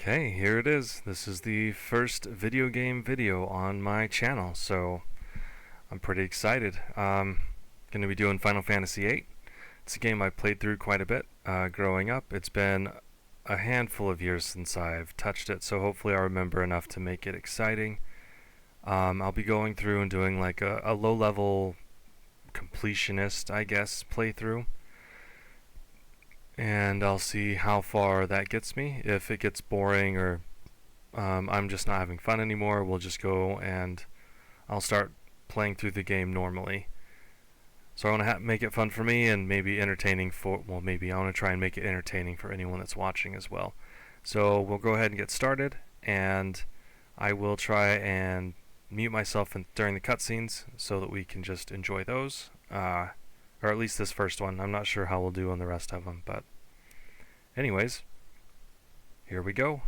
Okay, here it is. This is the first video game video on my channel, so I'm pretty excited. Going to be doing Final Fantasy VIII. It's a game I played through quite a bit growing up. It's been a handful of years since I've touched it, so hopefully I'll remember enough to make it exciting. I'll be going through and doing like a low-level completionist, I guess, playthrough. And I'll see how far that gets me. If it gets boring or I'm just not having fun anymore, we'll just go and I'll start playing through the game normally. So I want to make it fun for me and maybe entertaining for, well, maybe I want to try and make it entertaining for anyone that's watching as well. So we'll go ahead and get started, and I will try and mute myself during the cutscenes so that we can just enjoy those. Or at least this first one. I'm not sure how we'll do on the rest of them, but anyways, here we go.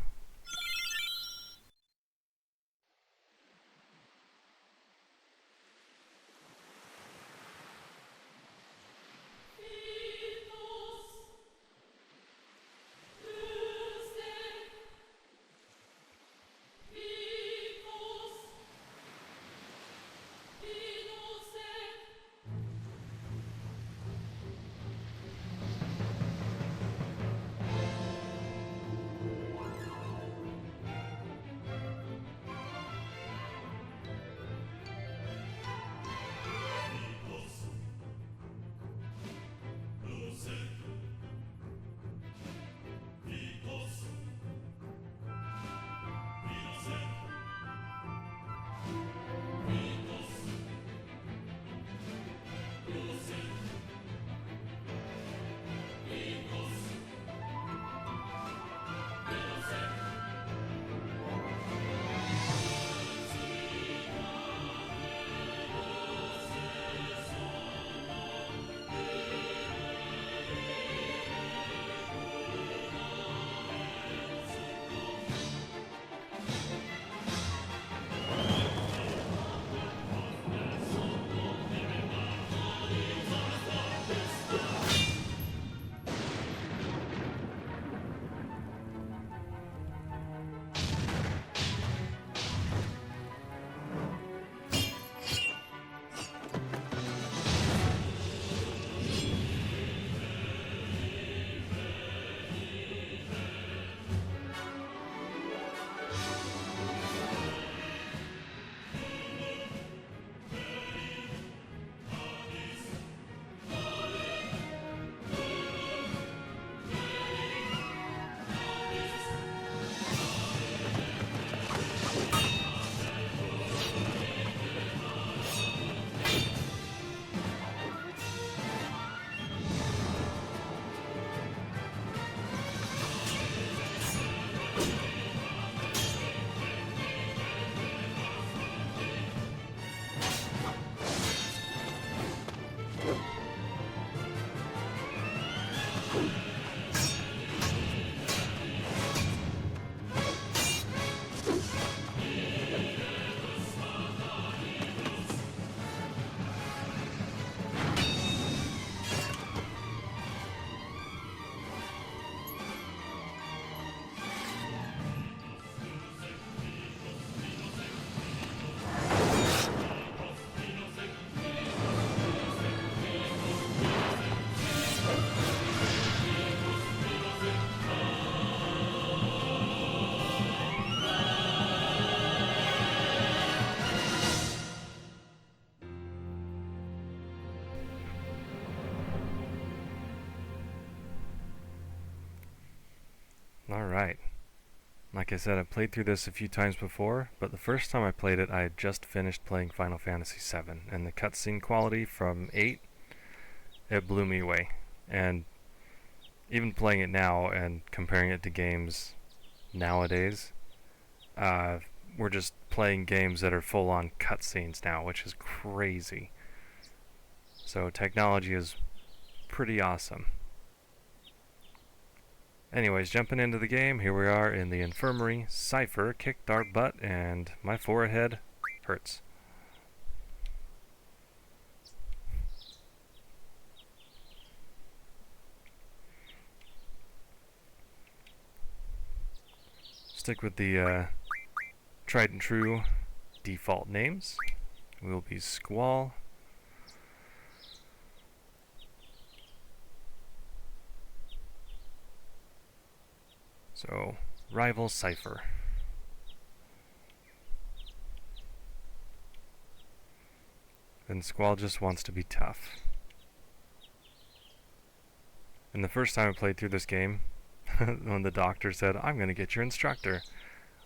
Alright. Like I said, I've played through this a few times before, but the first time I played it, I had just finished playing Final Fantasy VII, and the cutscene quality from 8, it blew me away. And even playing it now and comparing it to games nowadays, we're just playing games that are full-on cutscenes now, which is crazy. So technology is pretty awesome. Anyways, jumping into the game, here we are in the infirmary. Cypher kicked our butt and my forehead hurts. Stick with the tried and true default names. Will be Squall. So, Rival Cipher. And Squall just wants to be tough. And the first time I played through this game, when the doctor said, "I'm going to get your instructor,"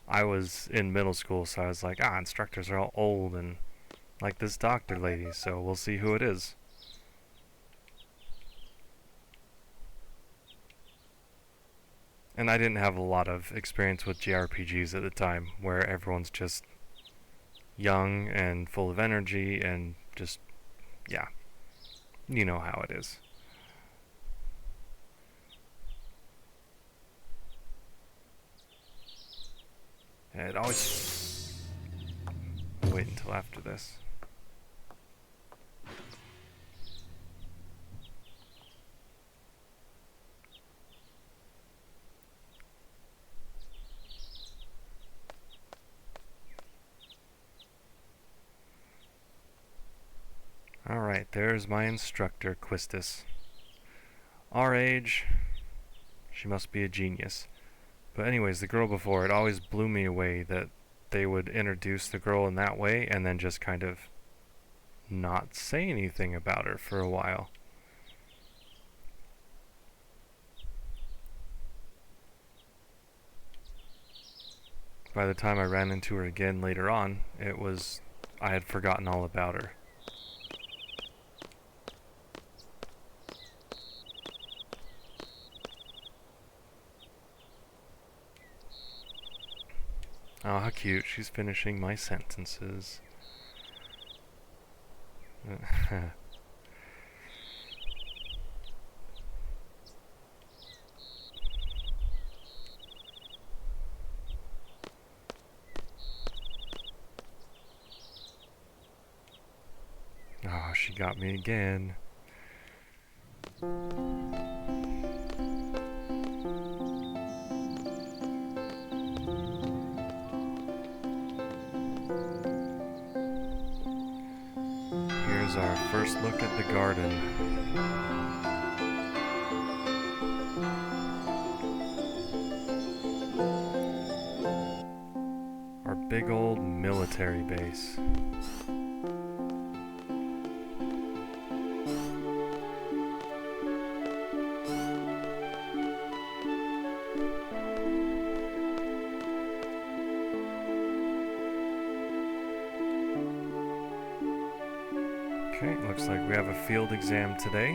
I was in middle school, so I was like, instructors are all old and like this doctor lady, so we'll see who it is. And I didn't have a lot of experience with JRPGs at the time, where everyone's just young and full of energy and just, yeah, you know how it is. And it always... I'll wait until after this. Alright, there's my instructor, Quistis. Our age, she must be a genius. But anyways, the girl before, it always blew me away that they would introduce the girl in that way and then just kind of not say anything about her for a while. By the time I ran into her again later on, I had forgotten all about her. Oh, how cute. She's finishing my sentences. Oh, she got me again. Here's our first look at the garden. Our big old military base. Okay, looks like we have a field exam today.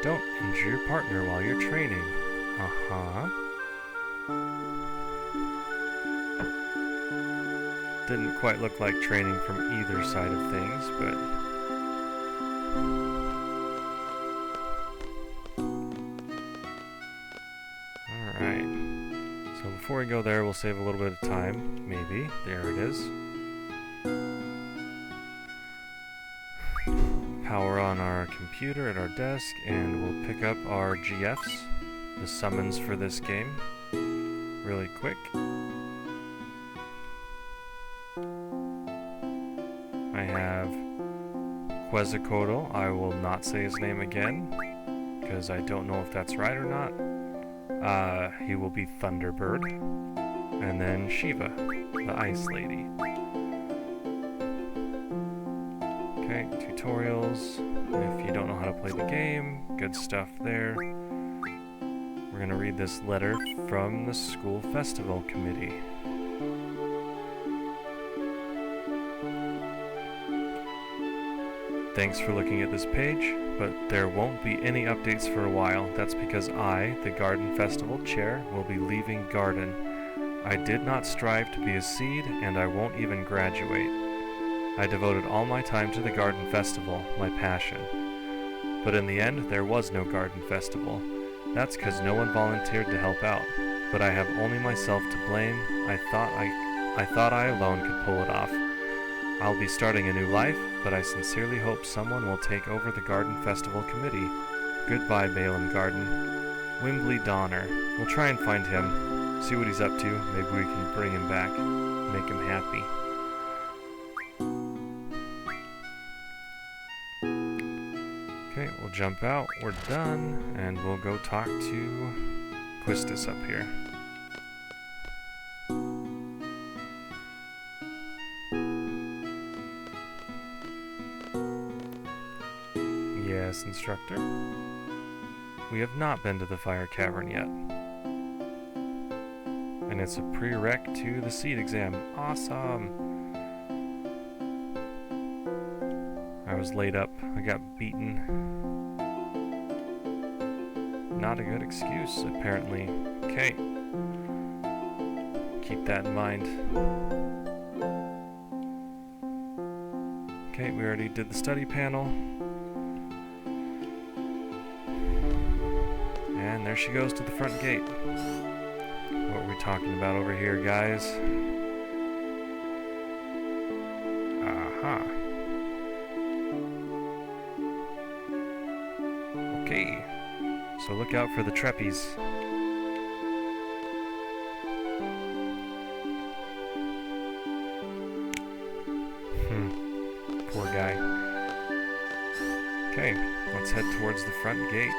Don't injure your partner while you're training. Uh-huh. Didn't quite look like training from either side of things, but... Alright. So before we go there, we'll save a little bit of time. Maybe. There it is. Power on our computer at our desk, and we'll pick up our GFs, the summons for this game, really quick. I have Quetzalcoatl. I will not say his name again, because I don't know if that's right or not. He will be Thunderbird. And then Shiva, the Ice Lady. Okay, tutorials. If you don't know how to play the game, good stuff there. We're going to read this letter from the school festival committee. Thanks for looking at this page, but there won't be any updates for a while. That's because I, the Garden Festival Chair, will be leaving Garden. I did not strive to be a seed, and I won't even graduate. I devoted all my time to the Garden Festival, my passion. But in the end, there was no Garden Festival. That's because no one volunteered to help out. but I have only myself to blame. I thought I alone could pull it off. I'll be starting a new life, but I sincerely hope someone will take over the Garden Festival Committee. Goodbye, Balamb Garden. Wimbley Donner. We'll try and find him, see what he's up to. Maybe we can bring him back, make him happy. Okay, we'll jump out. We're done, and we'll go talk to Quistis up here. Yes, instructor. We have not been to the Fire Cavern yet. And it's a prereq to the SEED exam. Awesome! I was laid up. I got beaten. Not a good excuse, apparently. Okay. Keep that in mind. Okay, we already did the study panel. And there she goes to the front gate. What are we talking about over here, guys? Aha. Okay. So look out for the trapeze. Poor guy. Okay, let's head towards the front gate.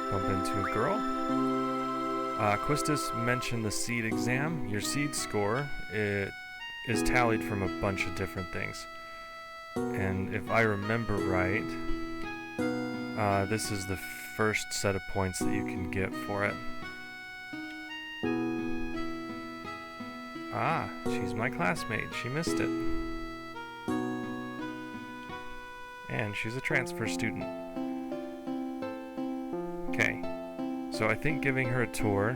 Bump into a girl. Quistis mentioned the SEED exam. Your SEED score is tallied from a bunch of different things. And if I remember right, this is the first set of points that you can get for it. Ah, she's my classmate. She missed it. And she's a transfer student. Okay, so I think giving her a tour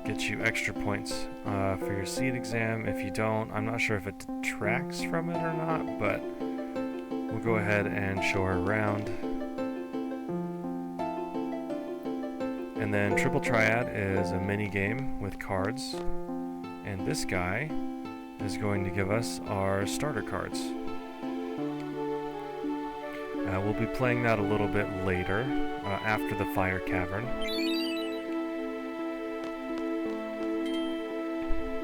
gets you extra points for your SEED exam. If you don't, I'm not sure if it detracts from it or not, but we'll go ahead and show her around. And then Triple Triad is a mini game with cards, and this guy is going to give us our starter cards. We'll be playing that a little bit later, after the Fire Cavern.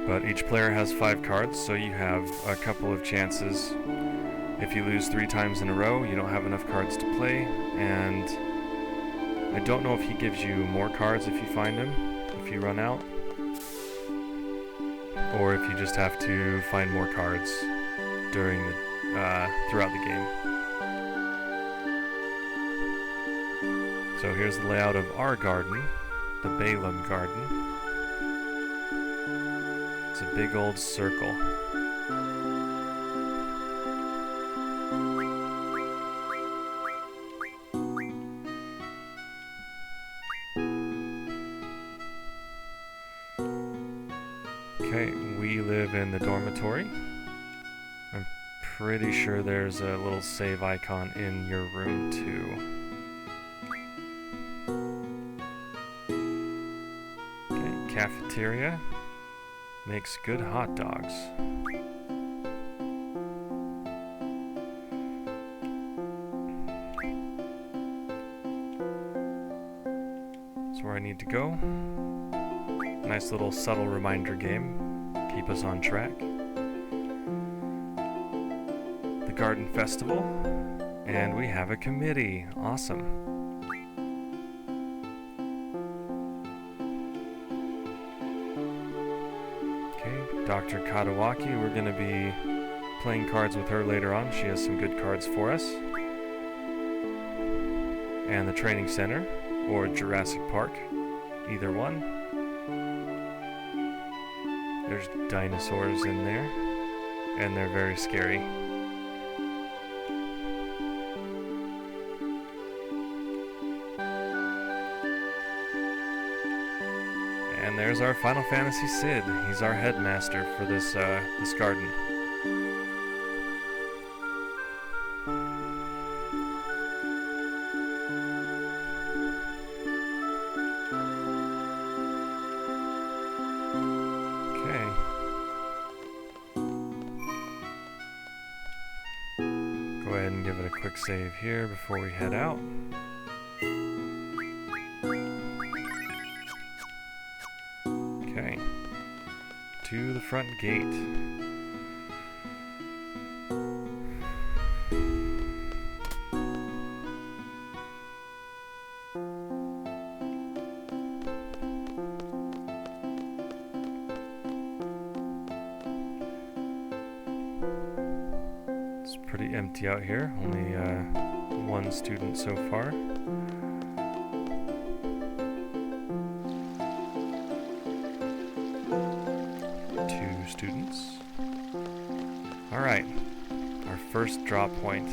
But each player has 5 cards, so you have a couple of chances. If you lose 3 times in a row, you don't have enough cards to play, and I don't know if he gives you more cards if you find him, if you run out, or if you just have to find more cards during the, throughout the game. So here's the layout of our garden, the Balamb Garden. It's a big old circle. Okay, we live in the dormitory. I'm pretty sure there's a little save icon in your room too. Cafeteria makes good hot dogs. That's where I need to go. Nice little subtle reminder game. Keep us on track. The Garden Festival. And we have a committee. Awesome. Dr. Katawaki, we're going to be playing cards with her later on. She has some good cards for us. And the Training Center, or Jurassic Park, either one. There's dinosaurs in there, and they're very scary. And And there's our Final Fantasy Sid. He's our headmaster for this this garden. Okay. Go ahead and give it a quick save here before we head out. Okay. To the front gate. It's pretty empty out here. Only one student so far. Students. Alright, our first draw point.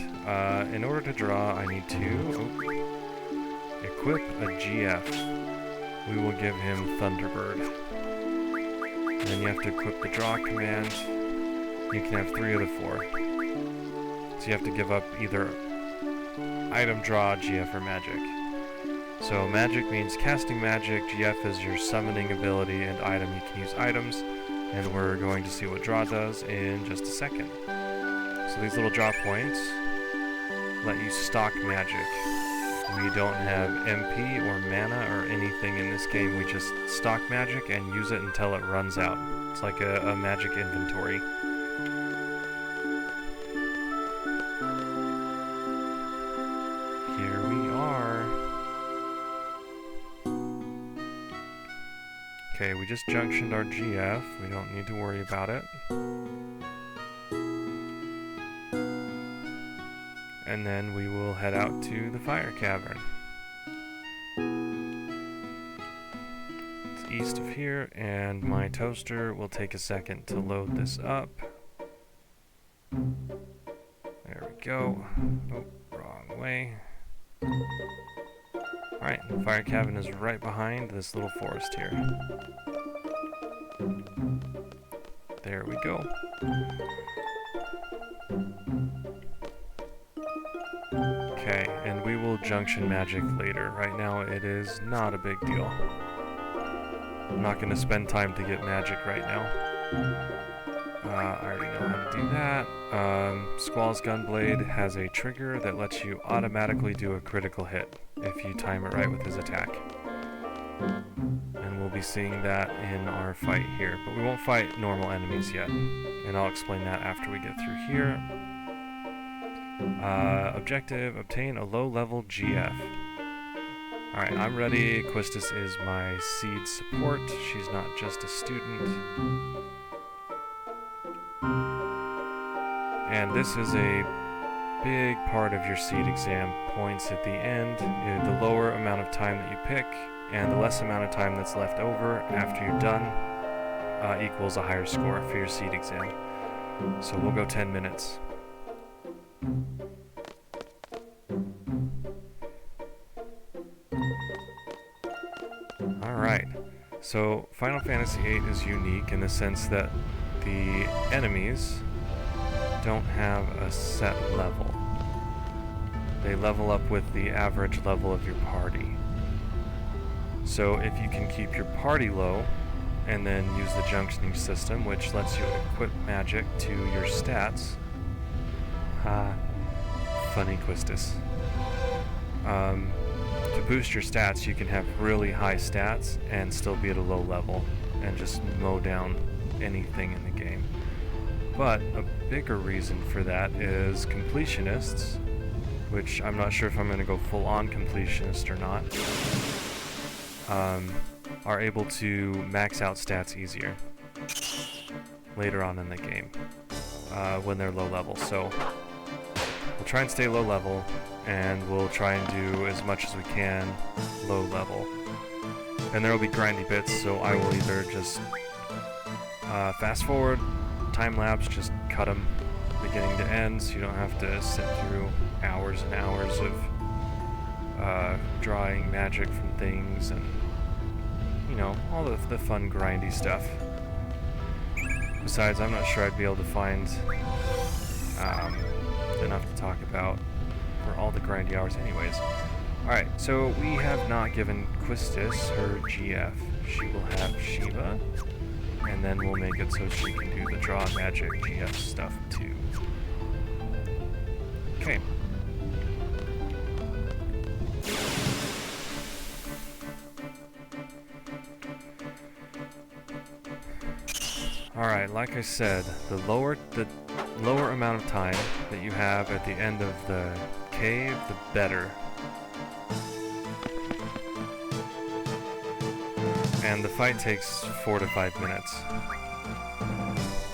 In order to draw, I need to equip a GF. We will give him Thunderbird. And then you have to equip the draw command. You can have 3 of the 4. So you have to give up either item, draw, GF, or magic. So magic means casting magic, GF is your summoning ability, and item you can use items. And we're going to see what draw does in just a second. So these little draw points let you stock magic. We don't have MP or mana or anything in this game. We just stock magic and use it until it runs out. It's like a magic inventory. Here we are. Okay, we just junctioned our GF. We don't need to worry about it. And then we will head out to the Fire Cavern. It's east of here, and my toaster will take a second to load this up. There we go. Oh, wrong way. Alright, the Fire Cavern is right behind this little forest here. There we go. Okay, and we will junction magic later. Right now it is not a big deal. I'm not going to spend time to get magic right now. I already know how to do that. Squall's Gunblade has a trigger that lets you automatically do a critical hit if you time it right with his attack. And we'll be seeing that in our fight here, but we won't fight normal enemies yet. And I'll explain that after we get through here. Objective, obtain a low-level GF. Alright, I'm ready. Quistis is my seed support. She's not just a student. And this is a big part of your seed exam points at the end. The lower amount of time that you pick and the less amount of time that's left over after you're done equals a higher score for your seed exam. So we'll go 10 minutes. Alright, so Final Fantasy VIII is unique in the sense that the enemies don't have a set level. They level up with the average level of your party. So if you can keep your party low and then use the junctioning system, which lets you equip magic to your stats. Funny Quistis. To boost your stats, you can have really high stats and still be at a low level and just mow down anything in the game. But a bigger reason for that is completionists, which I'm not sure if I'm going to go full-on completionist or not, are able to max out stats easier later on in the game when they're low level. So we'll try and stay low level, and we'll try and do as much as we can low level. And there will be grindy bits, so I will either just fast forward, time lapse, just cut them beginning to end, so you don't have to sit through hours and hours of drawing magic from things and, you know, all the fun grindy stuff. Besides, I'm not sure I'd be able to find enough to talk about for all the grindy hours anyways. Alright, so we have not given Quistis her GF. She will have Shiva, and then we'll make it so she can do the draw magic GF stuff too. Okay. Alright, like I said, the lower amount of time that you have at the end of the cave, the better. And the fight takes 4 to 5 minutes.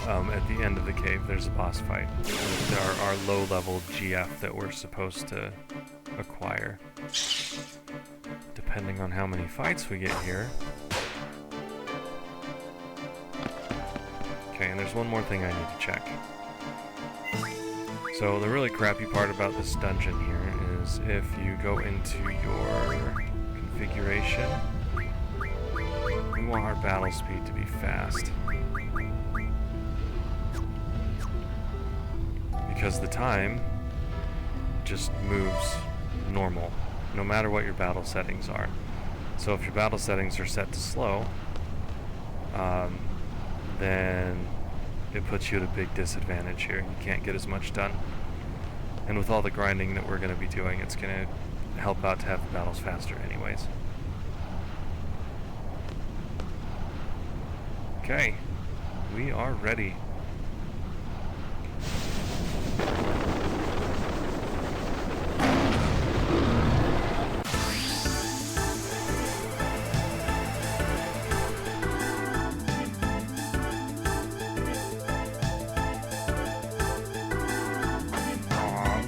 At the end of the cave, there's a boss fight. There are our low-level GF that we're supposed to acquire. Depending on how many fights we get here. Okay, and there's one more thing I need to check. So the really crappy part about this dungeon here is if you go into your configuration, we want our battle speed to be fast. Because the time just moves normal, no matter what your battle settings are. So if your battle settings are set to slow, then it puts you at a big disadvantage here. You can't get as much done. And with all the grinding that we're going to be doing, it's going to help out to have the battles faster anyways. Okay, we are ready.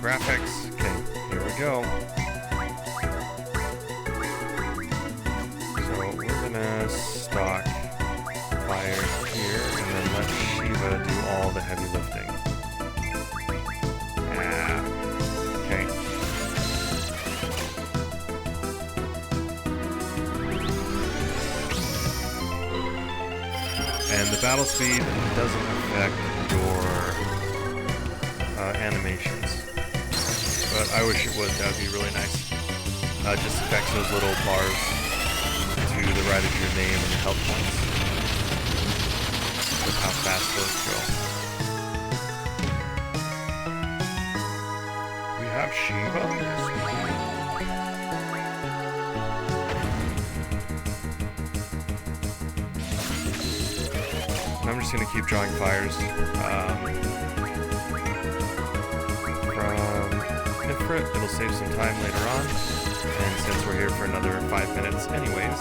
Graphics. Okay, here we go. So we're gonna stock Fire here and then let Shiva do all the heavy lifting. Ah, okay. And the battle speed doesn't affect your animations. But I wish it would. That would be really nice. Just affects those little bars to the right of your name and health points with how fast those go. We have Shiva. And I'm just going to keep drawing fires. It'll save some time later on, and since we're here for another 5 minutes anyways,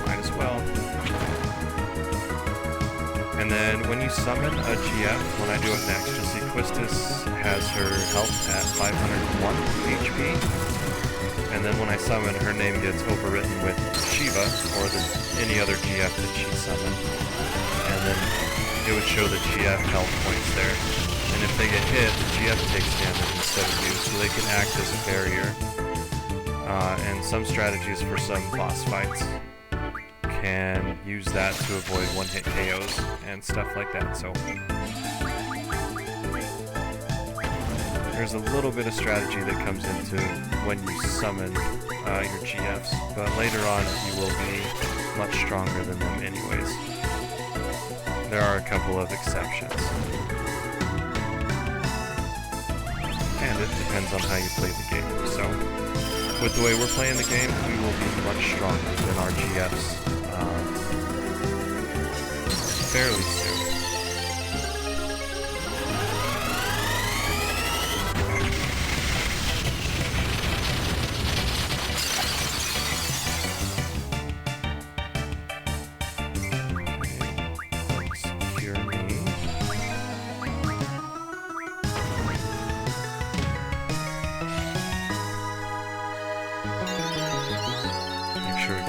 might as well. And then when you summon a GF, when I do it next, you'll see Quistis has her health at 501 HP, and then when I summon, her name gets overwritten with Shiva, or any other GF that she summoned, and then it would show the GF health points there. And if they get hit, the GF takes damage instead of you, so they can act as a barrier. And some strategies for some boss fights can use that to avoid one-hit KOs and stuff like that. So there's a little bit of strategy that comes into when you summon your GFs, but later on you will be much stronger than them anyways. There are a couple of exceptions. And it depends on how you play the game. So, with the way we're playing the game, we will be much stronger than our GFs fairly soon.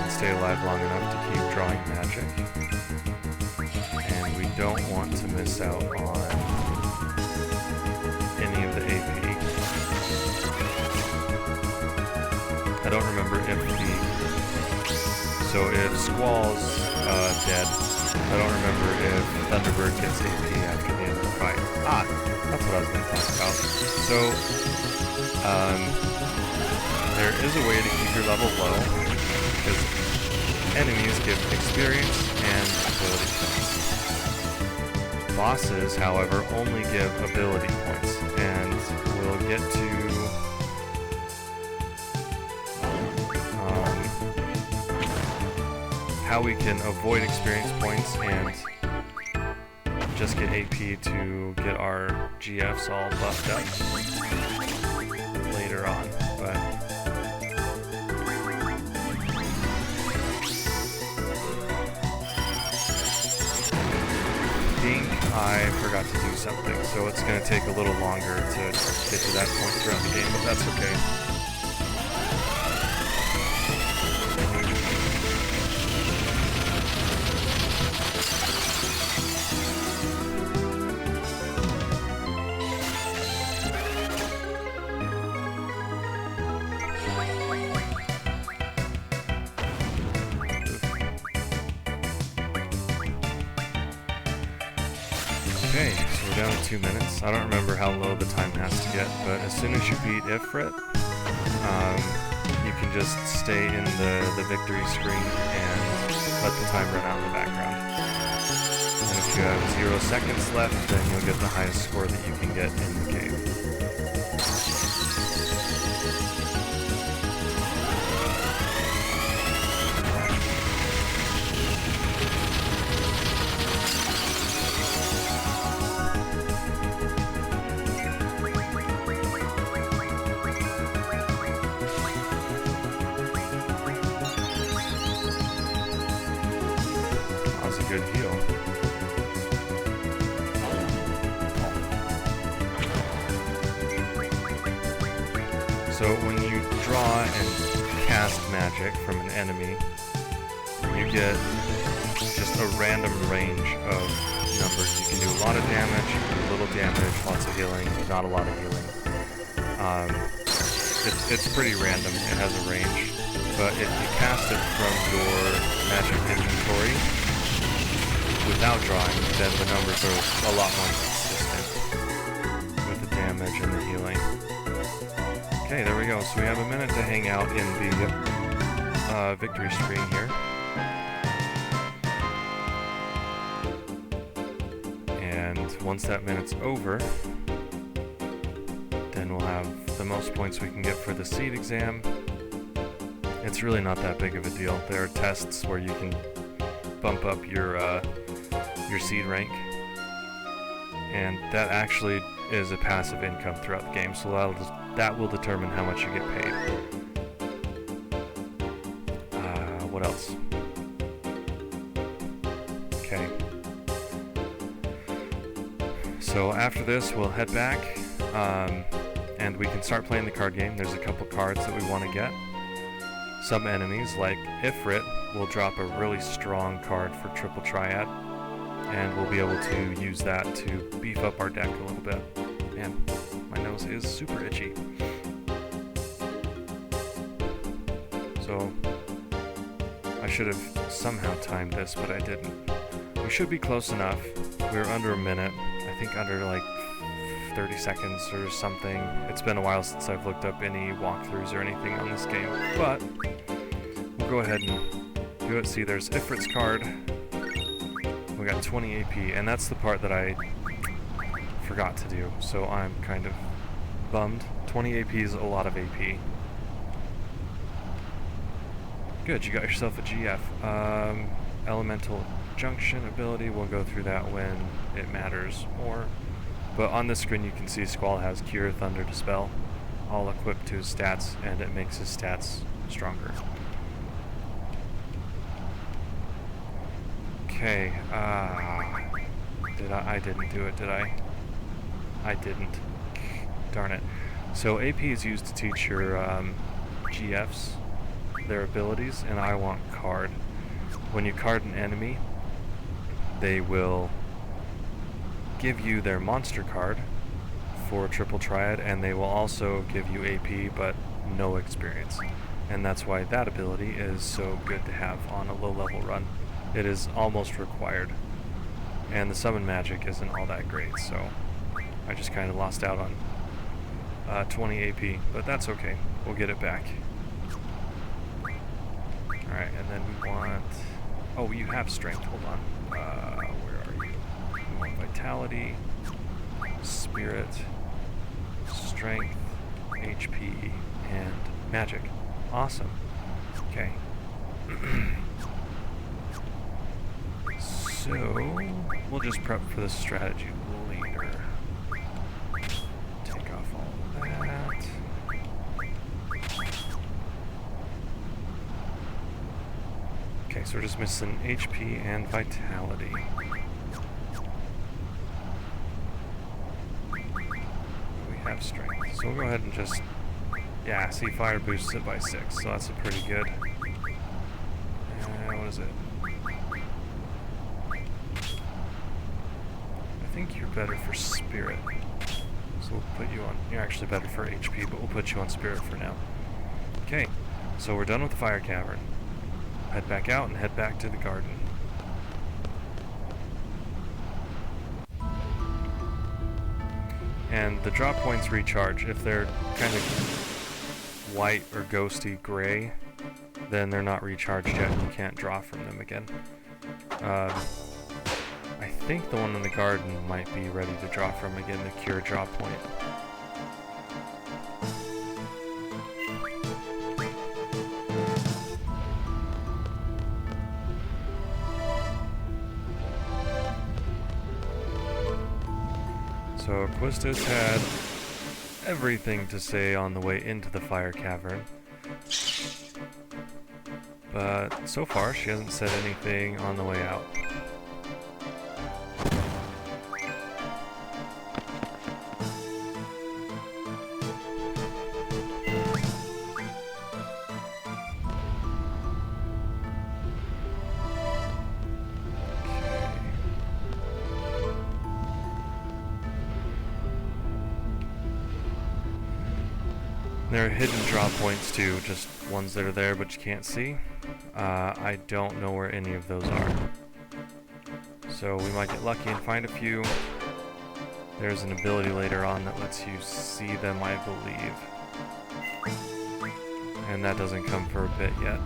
Stay alive long enough to keep drawing magic, and we don't want to miss out on any of the AP. I don't remember if so So if Squall's dead, I don't remember if Thunderbird gets AP after the end of the fight. Ah, that's what I was going to talk about. So, there is a way to keep your level low, because enemies give experience and ability points. Bosses, however, only give ability points, and we'll get to how we can avoid experience points and just get AP to get our GFs all buffed up later on. But I think I forgot to do something, so it's going to take a little longer to get to that point throughout the game, but that's okay. Okay, so we're down to 2 minutes. I don't remember how low the time has to get, but as soon as you beat Ifrit, you can just stay in the victory screen and let the time run out in the background. And if you have 0 seconds left, then you'll get the highest score that you can get in the game. Good heal. So when you draw and cast magic from an enemy, you get just a random range of numbers. You can do a lot of damage, you can do little damage, lots of healing, not a lot of healing. It's pretty random, it has a range, but if you cast it from your magic inventory, without drawing, then the numbers are a lot more consistent with the damage and the healing. Okay, there we go. So we have a minute to hang out in the victory screen here. And once that minute's over, then we'll have the most points we can get for the seed exam. It's really not that big of a deal. There are tests where you can bump up your seed rank, and that actually is a passive income throughout the game, so that will determine how much you get paid. What else? Okay. So after this, we'll head back, and we can start playing the card game. There's a couple cards that we want to get. Some enemies, like Ifrit, will drop a really strong card for Triple Triad, and we'll be able to use that to beef up our deck a little bit. Man, my nose is super itchy. So, I should have somehow timed this, but I didn't. We should be close enough. We're under a minute. I think under like 30 seconds or something. It's been a while since I've looked up any walkthroughs or anything on this game, but we'll go ahead and do it. See, there's Ifrit's card. We got 20 AP, and that's the part that I forgot to do, so I'm kind of bummed. 20 AP is a lot of AP. Good, you got yourself a GF. Elemental Junction ability, we'll go through that when it matters more. But on this screen you can see Squall has Cure, Thunder, Dispel, all equipped to his stats, and it makes his stats stronger. Okay, I didn't do it, did I? I didn't. Darn it. So AP is used to teach your GFs their abilities, and I want card. When you card an enemy, they will give you their monster card for Triple Triad, and they will also give you AP but no experience. and that's why that ability is so good to have on a low level run. It is almost required, and the summon magic isn't all that great, so I just kind of lost out on 20 AP, but that's okay. We'll get it back. Alright, and then we want... Oh, you have strength. Hold on. Where are you? We want vitality, spirit, strength, HP, and magic. Awesome. Okay. So, we'll just prep for the strategy later. Take off all of that. Okay, so we're just missing HP and vitality. We have strength. So we'll go ahead and just... Yeah, see, fire boosts it by 6, so that's a pretty good... what is it? I think you're better for spirit. So we'll put you on... You're actually better for HP, but we'll put you on spirit for now. Okay, so we're done with the Fire Cavern. Head back out and head back to the garden. And the drop points recharge. If they're kind of white or ghosty gray, then they're not recharged yet and you can't draw from them again. I think the one in the garden might be ready to draw from again, the cure draw point. So Quista's had everything to say on the way into the Fire Cavern, but so far she hasn't said anything on the way out. There are hidden draw points too, just ones that are there but you can't see. I don't know where any of those are. So we might get lucky and find a few. There's an ability later on that lets you see them, I believe. And that doesn't come for a bit yet.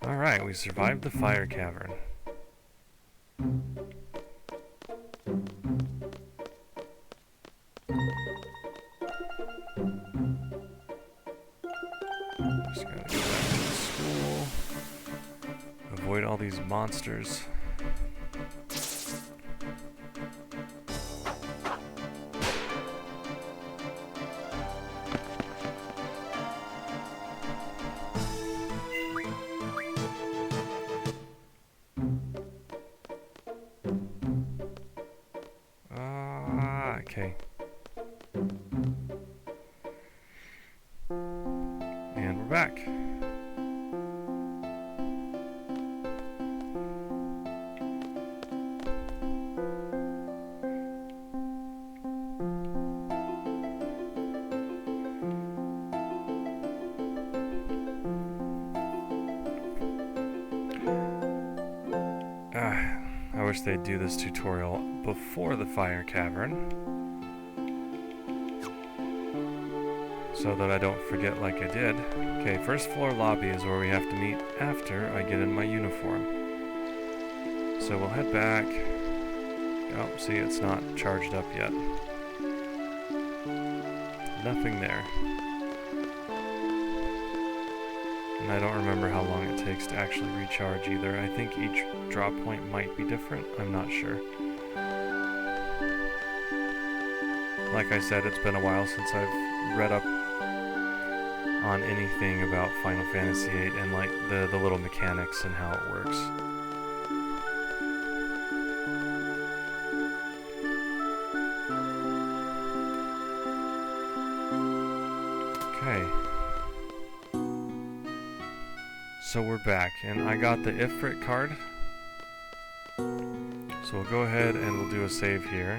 Alright, we survived the Fire Cavern. Just gotta go back to the school. Avoid all these monsters. Okay. And we're back. I wish they'd do this tutorial before the Fire Cavern, so that I don't forget like I did. Okay, first floor lobby is where we have to meet after I get in my uniform. So we'll head back. Oh, see, it's not charged up yet. Nothing there. And I don't remember how long it takes to actually recharge either. I think each drop point might be different. I'm not sure. Like I said, it's been a while since I've read up on anything about Final Fantasy VIII and like the little mechanics and how it works. Okay. So we're back, and I got the Ifrit card. So we'll go ahead and we'll do a save here.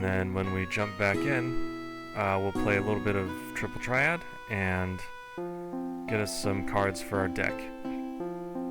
And then when we jump back in, we'll play a little bit of Triple Triad and get us some cards for our deck.